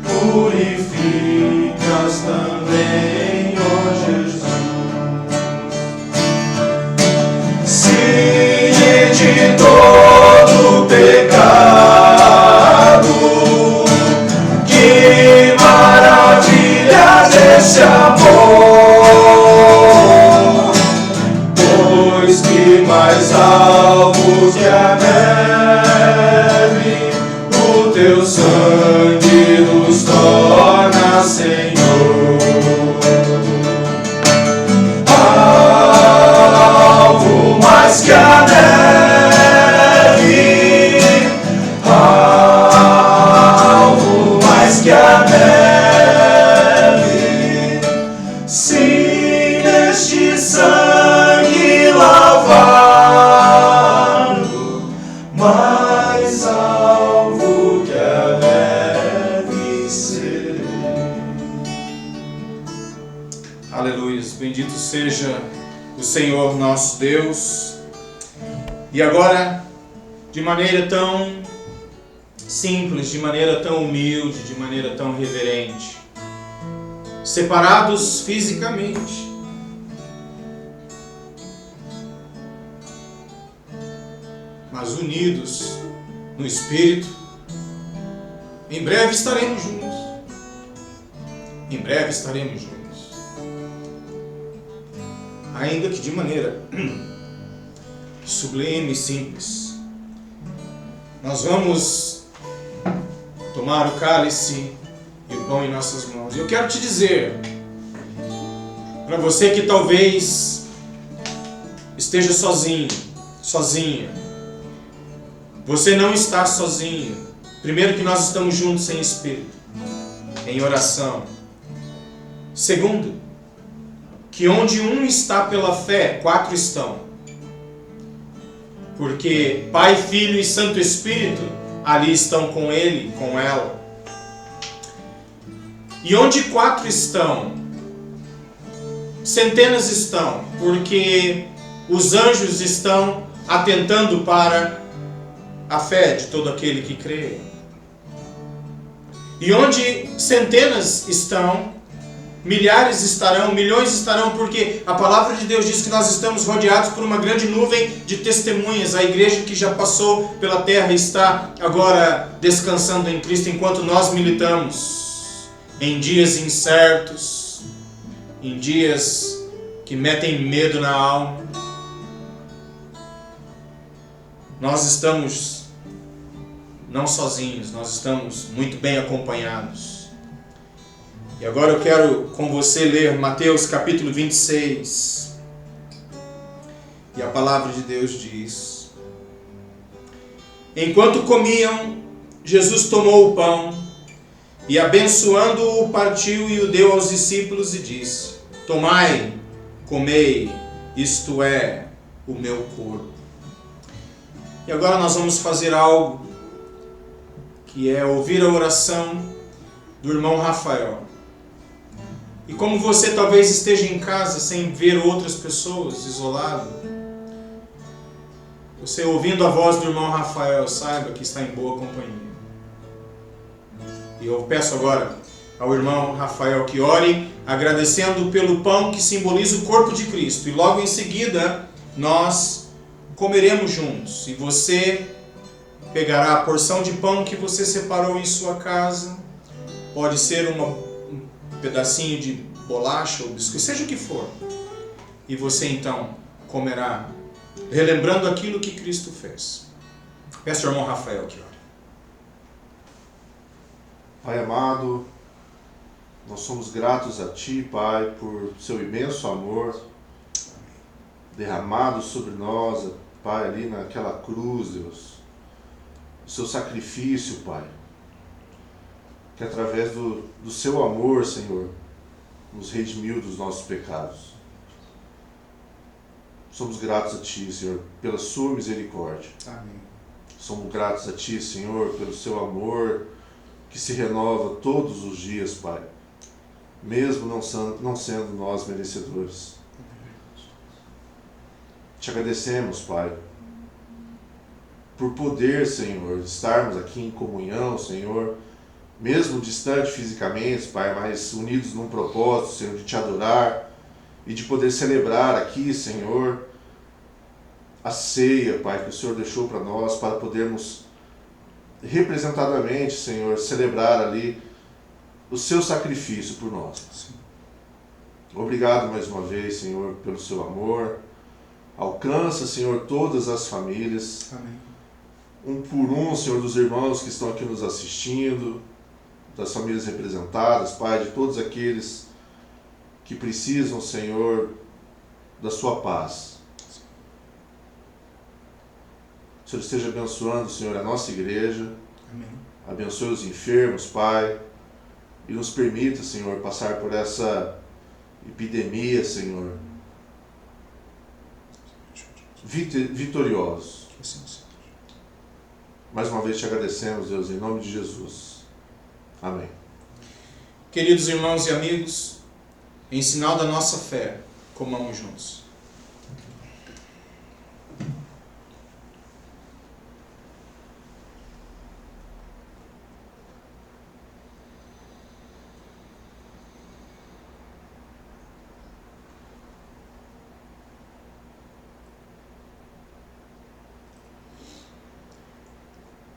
purificas também, ó Jesus. Se de todo pecado, que maravilha desse amor, pois que mais alvo que a neve, o teu sangue nos torna, Senhor. Alvo mais que a neve, alvo mais que a neve, se neste sangue lavado, mais alvo que a neve serei. Aleluia, bendito seja o Senhor nosso Deus. E agora, de maneira tão simples, de maneira tão humilde, de maneira tão reverente, separados fisicamente, mas unidos no Espírito, em breve estaremos juntos. Em breve estaremos juntos. Ainda que de maneira sublime e simples. Nós vamos tomar o cálice e o pão em nossas mãos. Eu quero te dizer, para você que talvez esteja sozinho, sozinha, você não está sozinho. Primeiro, que nós estamos juntos em espírito, em oração. Segundo, que onde um está pela fé, quatro estão. Porque Pai, Filho e Santo Espírito ali estão com ele, com ela. E onde quatro estão, centenas estão, porque os anjos estão atentando para a fé de todo aquele que crê. E onde centenas estão, milhares estarão, milhões estarão, porque a palavra de Deus diz que nós estamos rodeados por uma grande nuvem de testemunhas. A igreja que já passou pela terra está agora descansando em Cristo, enquanto nós militamos em dias incertos, em dias que metem medo na alma. Nós estamos não sozinhos, nós estamos muito bem acompanhados. E agora eu quero com você ler Mateus capítulo 26. E a palavra de Deus diz: enquanto comiam, Jesus tomou o pão e, abençoando-o, partiu e o deu aos discípulos e disse: tomai, comei, isto é o meu corpo. E agora nós vamos fazer algo que é ouvir a oração do irmão Rafael. E como você talvez esteja em casa sem ver outras pessoas, isolado, você ouvindo a voz do irmão Rafael, saiba que está em boa companhia. E eu peço agora ao irmão Rafael que ore, agradecendo pelo pão que simboliza o corpo de Cristo. E logo em seguida, nós comeremos juntos. E você pegará a porção de pão que você separou em sua casa. Pode ser um pedacinho de bolacha ou biscoito, seja o que for. E você então comerá, relembrando aquilo que Cristo fez. Peço ao irmão Rafael que ore. Pai amado, Nós somos gratos a Ti, Pai, por seu imenso amor derramado sobre nós, Pai, ali naquela cruz, Deus. O seu sacrifício, Pai, que através do seu amor, Senhor, nos redimiu dos nossos pecados. Somos gratos a Ti, Senhor, pela sua misericórdia. Amém. Somos gratos a Ti, Senhor, pelo seu amor que se renova todos os dias, Pai, mesmo não sendo nós merecedores. Te agradecemos, Pai, por poder, Senhor, estarmos aqui em comunhão, Senhor, mesmo distante fisicamente, Pai, mas unidos num propósito, Senhor, de Te adorar e de poder celebrar aqui, Senhor, a ceia, Pai, que o Senhor deixou para nós, para podermos representadamente, Senhor, celebrar ali o seu sacrifício por nós. Sim. Obrigado mais uma vez, Senhor, pelo seu amor. Alcança, Senhor, todas as famílias. Amém. Um por um, Senhor, dos irmãos que estão aqui nos assistindo, das famílias representadas, Pai, de todos aqueles que precisam, Senhor, da sua paz. O Senhor esteja abençoando, Senhor, a nossa igreja. Amém. Abençoe os enfermos, Pai, e nos permita, Senhor, passar por essa epidemia, Senhor, vitoriosos. Que assim seja. Mais uma vez te agradecemos, Deus, em nome de Jesus. Amém. Queridos irmãos e amigos, em sinal da nossa fé, comamos juntos.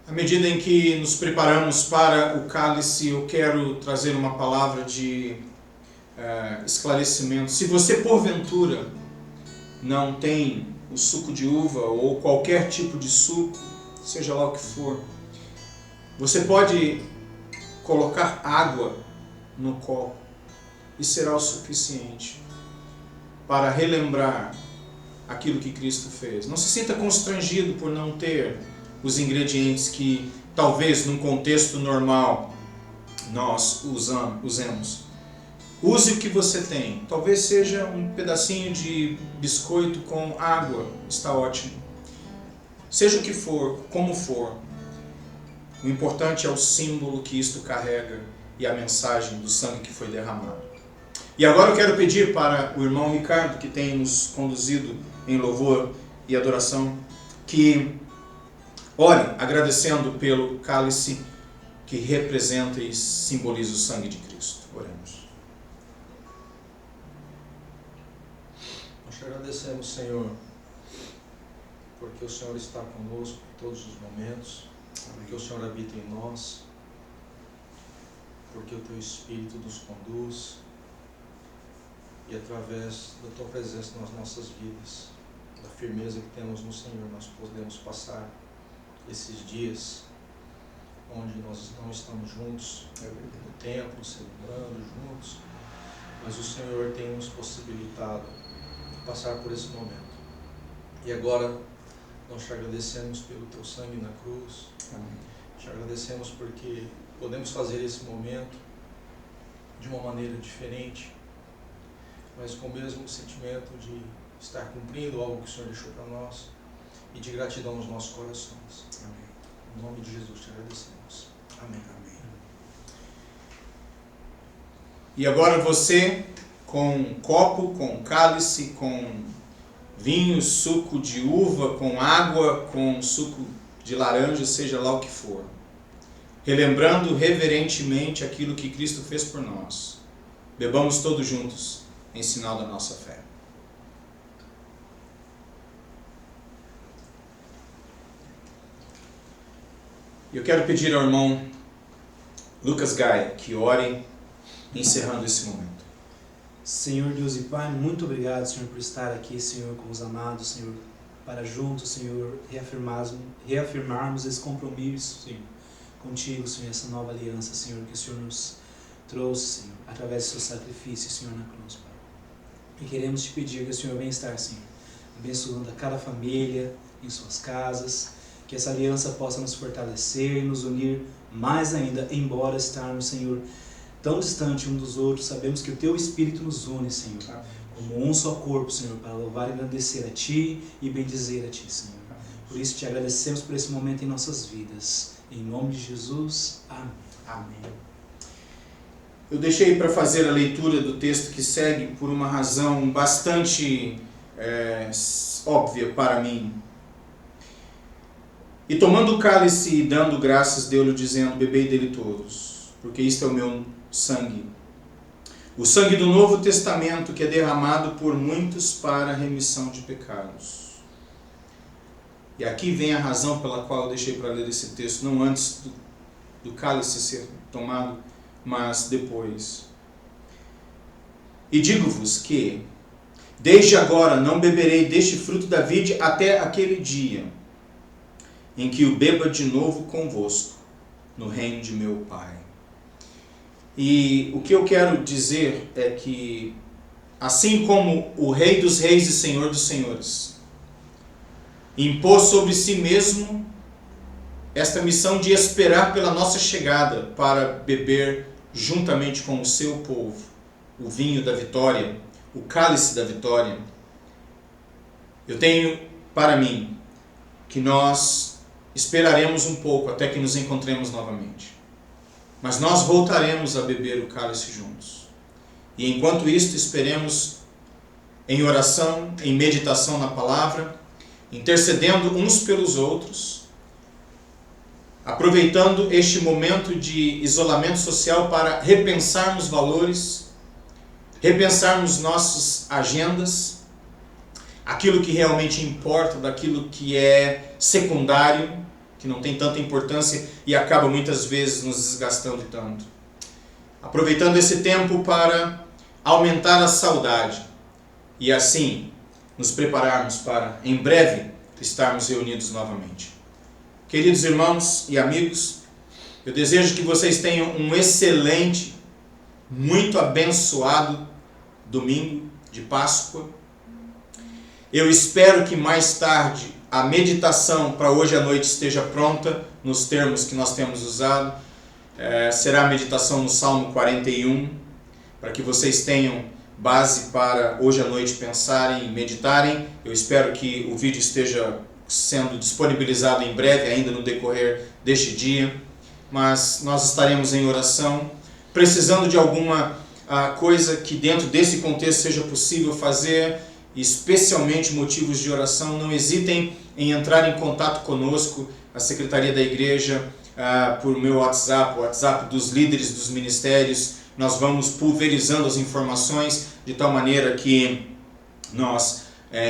À medida em que nos preparamos para o cálice, eu quero trazer uma palavra de esclarecimento. Se você, porventura, não tem o suco de uva ou qualquer tipo de suco, seja lá o que for, você pode colocar água no copo e será o suficiente para relembrar aquilo que Cristo fez. Não se sinta constrangido por não ter os ingredientes que talvez num contexto normal nós usemos. Use o que você tem. Talvez seja um pedacinho de biscoito com água, está ótimo. Seja o que for, como for, o importante é o símbolo que isto carrega e a mensagem do sangue que foi derramado. E agora eu quero pedir para o irmão Ricardo, que tem nos conduzido em louvor e adoração, que ore agradecendo pelo cálice que representa e simboliza o sangue de Cristo. Oremos. Nós te agradecemos, Senhor, porque o Senhor está conosco em todos os momentos, porque o Senhor habita em nós, porque o Teu Espírito nos conduz e através da Tua presença nas nossas vidas, da firmeza que temos no Senhor, nós podemos passar esses dias onde nós não estamos juntos no templo, celebrando juntos, mas o Senhor tem nos possibilitado passar por esse momento. E agora nós te agradecemos pelo Teu sangue na cruz. Amém. Te agradecemos porque podemos fazer esse momento de uma maneira diferente, mas com o mesmo sentimento de estar cumprindo algo que o Senhor deixou para nós e de gratidão nos nossos corações. Amém. Em nome de Jesus te agradecemos. Amém. Amém. E agora você, com um copo, com cálice, com vinho, suco de uva, com água, com suco de laranja, seja lá o que for, relembrando reverentemente aquilo que Cristo fez por nós, bebamos todos juntos em sinal da nossa fé. Eu quero pedir ao irmão Lucas Gaia que ore encerrando esse momento. Senhor Deus e Pai, muito obrigado, Senhor, por estar aqui, Senhor, com os amados, Senhor, para juntos, Senhor, reafirmarmos esse compromisso, Senhor, contigo, Senhor, essa nova aliança, Senhor, que o Senhor nos trouxe, Senhor, através do seu sacrifício, Senhor, na cruz, Pai. E queremos te pedir que o Senhor venha estar, Senhor, abençoando a cada família, em suas casas, que essa aliança possa nos fortalecer e nos unir mais ainda, embora estarmos, Senhor, tão distante um dos outros. Sabemos que o Teu Espírito nos une, Senhor, como um só corpo, Senhor, para louvar e agradecer a Ti e bendizer a Ti, Senhor. Por isso te agradecemos por esse momento em nossas vidas. Em nome de Jesus, amém. Amém. Eu deixei para fazer a leitura do texto que segue por uma razão bastante óbvia para mim. E tomando o cálice e dando graças, deu-lhe dizendo: bebei dele todos, porque isto é o meu sangue. O sangue do Novo Testamento, que é derramado por muitos para a remissão de pecados. E aqui vem a razão pela qual eu deixei para ler esse texto, não antes do cálice ser tomado, mas depois. E digo-vos que, desde agora, não beberei deste fruto da vide até aquele dia em que o beba de novo convosco no reino de meu Pai. E o que eu quero dizer é que, assim como o Rei dos Reis e Senhor dos Senhores impôs sobre si mesmo esta missão de esperar pela nossa chegada para beber juntamente com o seu povo o vinho da vitória, o cálice da vitória, eu tenho para mim que nós esperaremos um pouco até que nos encontremos novamente. Mas nós voltaremos a beber o cálice juntos. E enquanto isto, esperemos em oração, em meditação na palavra, intercedendo uns pelos outros, aproveitando este momento de isolamento social para repensarmos valores, repensarmos nossas agendas, aquilo que realmente importa daquilo que é secundário, que não tem tanta importância e acaba muitas vezes nos desgastando tanto. Aproveitando esse tempo para aumentar a saudade e assim nos prepararmos para, em breve, estarmos reunidos novamente. Queridos irmãos e amigos, eu desejo que vocês tenham um excelente, muito abençoado domingo de Páscoa. Eu espero que mais tarde a meditação para hoje à noite esteja pronta nos termos que nós temos usado. Será a meditação no Salmo 41, para que vocês tenham base para hoje à noite pensarem e meditarem. Eu espero que o vídeo esteja sendo disponibilizado em breve, ainda no decorrer deste dia. Mas nós estaremos em oração, precisando de alguma coisa que dentro desse contexto seja possível fazer, especialmente motivos de oração. Não hesitem em entrar em contato conosco, a Secretaria da Igreja, por meu WhatsApp, o WhatsApp dos líderes dos ministérios. Nós vamos pulverizando as informações de tal maneira que nós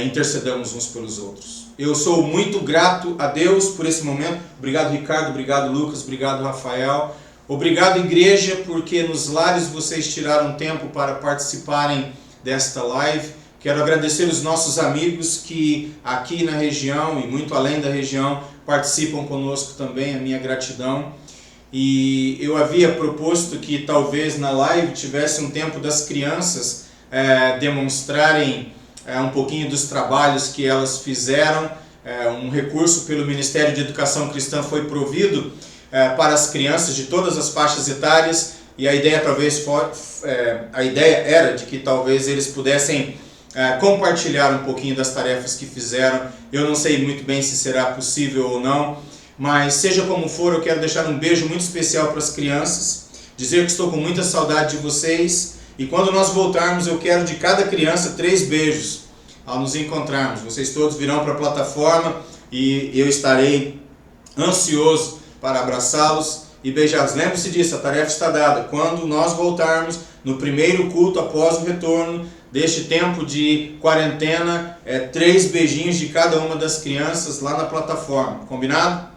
intercedamos uns pelos outros. Eu sou muito grato a Deus por esse momento. Obrigado, Ricardo, obrigado, Lucas, obrigado, Rafael. Obrigado, igreja, porque nos lares vocês tiraram tempo para participarem desta live. Quero agradecer os nossos amigos que aqui na região e muito além da região participam conosco também, a minha gratidão. E eu havia proposto que talvez na live tivesse um tempo das crianças demonstrarem um pouquinho dos trabalhos que elas fizeram. Um recurso pelo Ministério de Educação Cristã foi provido para as crianças de todas as faixas etárias, e a ideia era de que talvez eles pudessem compartilhar um pouquinho das tarefas que fizeram. Eu não sei muito bem se será possível ou não, mas seja como for, eu quero deixar um beijo muito especial para as crianças, dizer que estou com muita saudade de vocês, e quando nós voltarmos eu quero de cada criança 3 beijos ao nos encontrarmos. Vocês todos virão para a plataforma e eu estarei ansioso para abraçá-los e beijá-los. Lembre-se disso, a tarefa está dada. Quando nós voltarmos no primeiro culto após o retorno deste tempo de quarentena, 3 beijinhos de cada uma das crianças lá na plataforma. Combinado?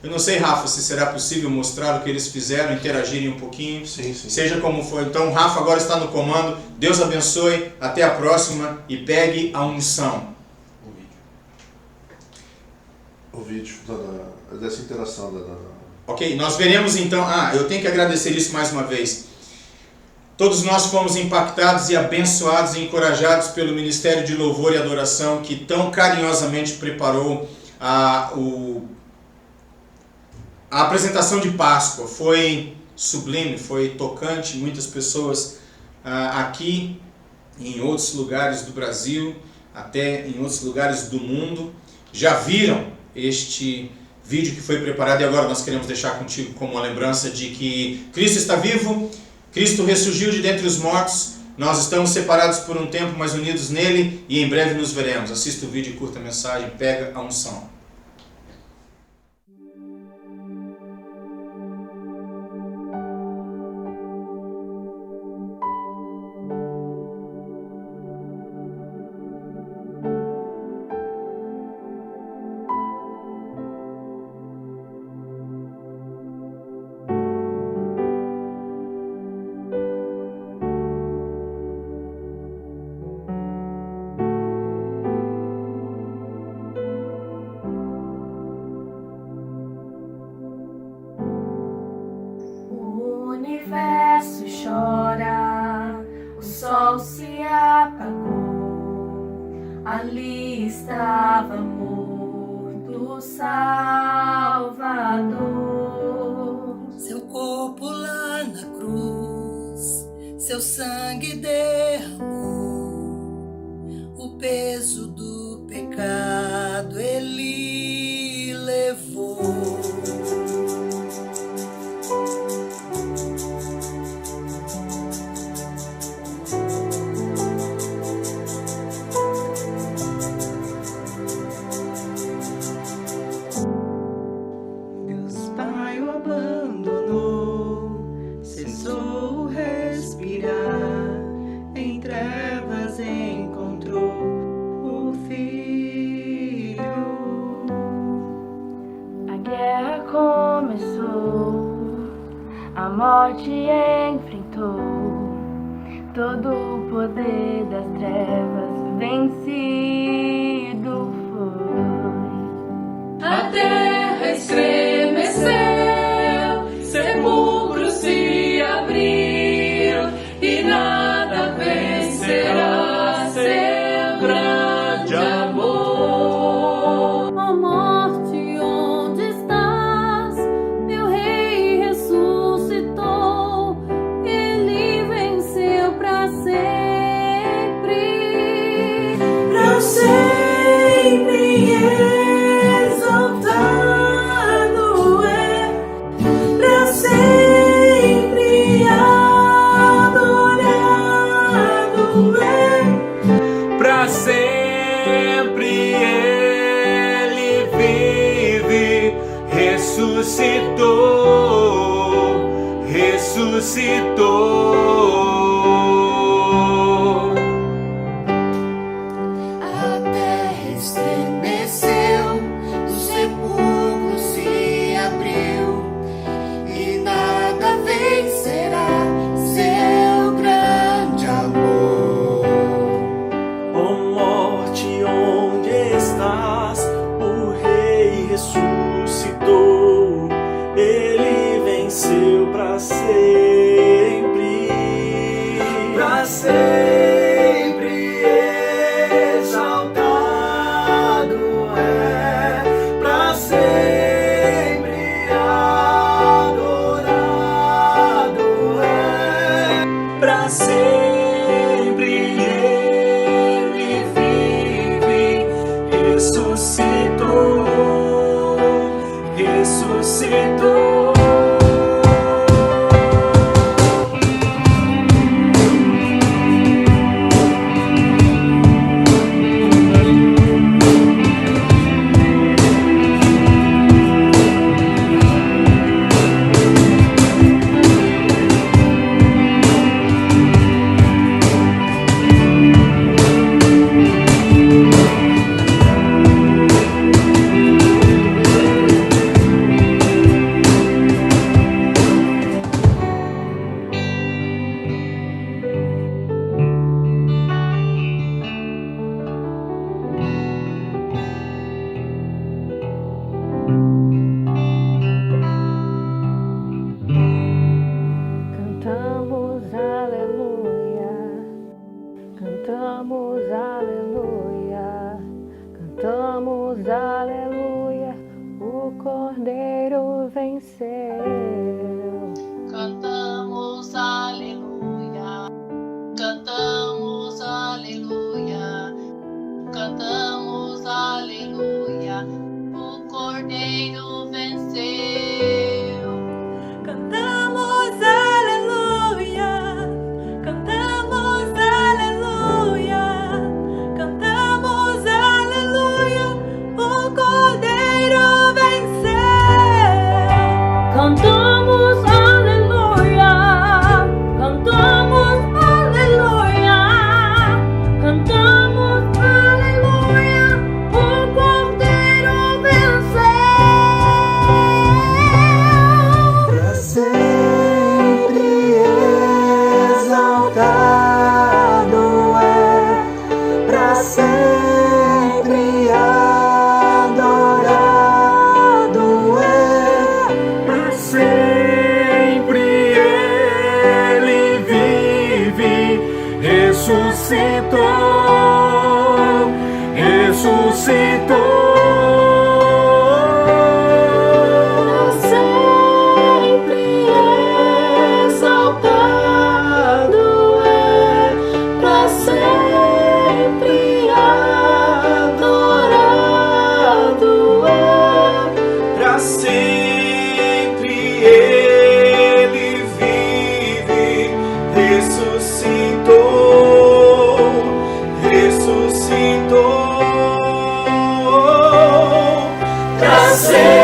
Eu não sei, Rafa, se será possível mostrar o que eles fizeram, interagirem um pouquinho. Sim, sim. Seja como for. Então, o Rafa agora está no comando. Deus abençoe. Até a próxima e pegue a unção. O vídeo dessa interação. Ok, nós veremos então... eu tenho que agradecer isso mais uma vez. Todos nós fomos impactados e abençoados e encorajados pelo Ministério de Louvor e Adoração que tão carinhosamente preparou a apresentação de Páscoa. Foi sublime, foi tocante. Muitas pessoas aqui e em outros lugares do Brasil, até em outros lugares do mundo, já viram este vídeo que foi preparado, e agora nós queremos deixar contigo como uma lembrança de que Cristo está vivo, Cristo ressurgiu de dentre os mortos, nós estamos separados por um tempo, mas unidos nele, e em breve nos veremos. Assista o vídeo e curta a mensagem, pega a unção. O universo chora, o sol se apagou, ali estava morto o Salvador. Seu corpo lá na cruz, seu sangue derramou, o peso do pecado ele levou. Deus Pai o abandonou, cessou respirar, em trevas encontrou o Filho. A guerra começou, a morte enfrentou, todo o poder das trevas vencido foi. A terra estremeceu, sepulcros se abriram e nada vencerá seu grande amor. Ó morte, onde estás? Meu rei ressuscitou, ele venceu para sempre. Pra sempre exaltado é, pra sempre adorado é, Pra sempre ele vive, ressuscitou, ressuscitou. a terra estremeceu, o sepulcro se abriu e nada vencerá seu grande amor. Ó morte, onde estás? O Rei ressuscitou, ele venceu para sempre. Pra sempre exaltado Cordeiro venceu. Cantamos aleluia, cantamos aleluia, cantamos aleluia, o Cordeiro venceu. Cantamos aleluia, cantamos aleluia, cantamos aleluia, o Cordeiro venceu. Pra sempre exaltado é, pra sempre adorado é, Pra sempre ele vive, ressuscitou, ressuscitou. Sempre exaltado é, pra sempre adorado é. Pra sempre ele vive, ressuscitou, ressuscitou. Pra sempre